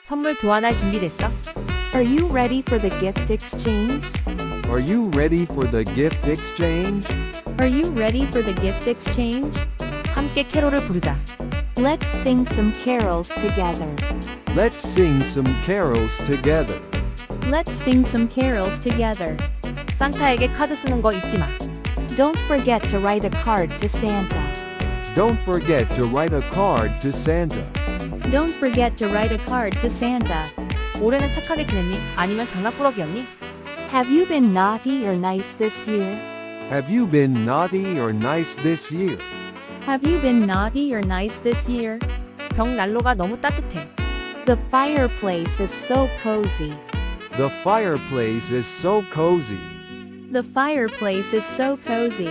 선물 교환할 준비됐어? Are you ready for the gift exchange? Are you ready for the gift exchange? Are you ready for the gift exchange? 함께 캐롤을 부르자. Let's sing some carols together. Let's sing some carols together. Let's sing some carols together. 산타에게 카드 쓰는 거 잊지 마. Don't forget to write a card to Santa. Don't forget to write a card to Santa. Don't forget to write a card to Santa. 올해는 착하게 지냈니? 아니면 장난꾸러기였니? Have you been naughty or nice this year? Have you been naughty or nice this year? Have you been naughty or nice this year? 벽 난로가 너무 따뜻해. The fireplace is so cozy. The fireplace is so cozy. The fireplace is so cozy.